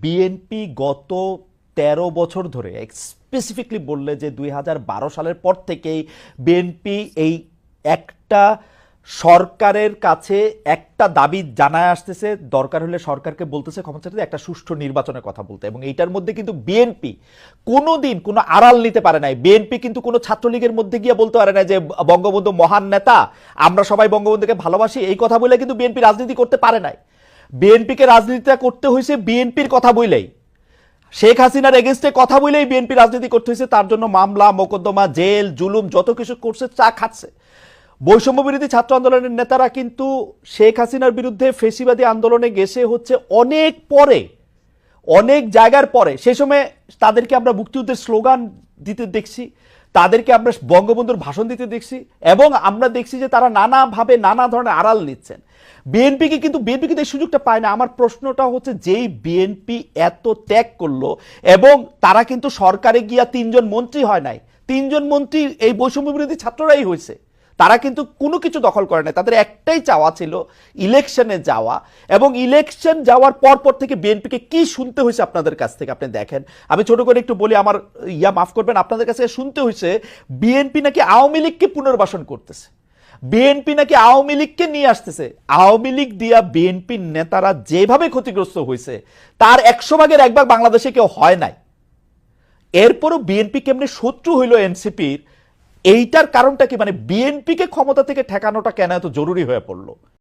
BNP গত ১৩ বছর ধরে স্পেসিফিকলি বললে যে ২০১২ সালের পর থেকেই বিএনপি এই একটা সরকারের কাছে একটা দাবি জানায় আসতেছে, দরকার হলে সরকারকে বলতেছে ক্ষমতা চাইতে একটা সুষ্ঠু নির্বাচনের কথা বলতে। এবং এইটার মধ্যে কিন্তু বিএনপি কোনোদিন কোনো আড়াল নিতে পারে নাই। বিএনপি কিন্তু কোনো ছাত্রলীগের মধ্যে গিয়ে বলতে পারে না যে বঙ্গবন্ধু মহান নেতা, আমরা সবাই বঙ্গবন্ধুকে ভালোবাসি, এই কথা বলে কিন্তু বিএনপি রাজনীতি করতে পারে নাই। বিএনপিকে রাজনীতিটা করতে হয়েছে বিএনপির কথা বলেই, শেখ হাসিনার এগেনস্টে কথা বলেই বিএনপি রাজনীতি করতে হয়েছে। তার জন্য মামলা মোকদ্দমা জেল জুলুম যত কিছু করছে চা খাচ্ছে। বৈষম্য বিরোধী ছাত্র আন্দোলনের নেতারা কিন্তু শেখ হাসিনার বিরুদ্ধে ফেসিবাদী আন্দোলনে গেছে হচ্ছে অনেক পরে, অনেক জায়গার পরে। সেই সময় তাদেরকে আমরা মুক্তিযুদ্ধের স্লোগান দিতে দেখছি, তাদেরকে আমরা বঙ্গবন্ধুর ভাষণ দিতে দেখছি, এবং আমরা দেখছি যে তারা নানাভাবে নানা ধরনের আড়াল নিচ্ছেন। বিএনপি কিন্তু এই সুযোগটা পায় না। আমার প্রশ্নটা হচ্ছে, যেই বিএনপি এত ত্যাগ করলো এবং তারা কিন্তু সরকারে গিয়া ৩ জন মন্ত্রী হয় নাই, ৩ জন মন্ত্রী এই বৈষম্য বিরোধী ছাত্ররাই হয়েছে। তারা কিন্তু কোনো কিছু দখল করে নাই, তাদের একটাই চাওয়া ছিল ইলেকশনে যাওয়া। এবং ইলেকশন যাওয়ার পর থেকে বিএনপিকে কি শুনতে হয়েছে আপনাদের কাছ থেকে আপনি দেখেন। আমি ছোট করে একটু বলি, আমার মাফ করবেন, আপনাদের কাছে শুনতে হয়েছে বিএনপি নাকি আওয়ামী লীগকে পুনর্বাসন করতেছে, বিএনপি নাকি আওয়ামী লীগকে নিয়ে আসতেছে। আওয়ামী লীগ দিয়া বিএনপির নেতারা যেভাবে ক্ষতিগ্রস্ত হয়েছে তার ১০০ ভাগের ১ ভাগ বাংলাদেশে কেউ হয় নাই। এরপরও বিএনপি কেমনে শত্রু হইল এনসিপির, এইটার কারণটা কি? মানে বিএনপিকে ক্ষমতা থেকে ঠেকানোটা কেন এত জরুরি হয়ে পড়লো?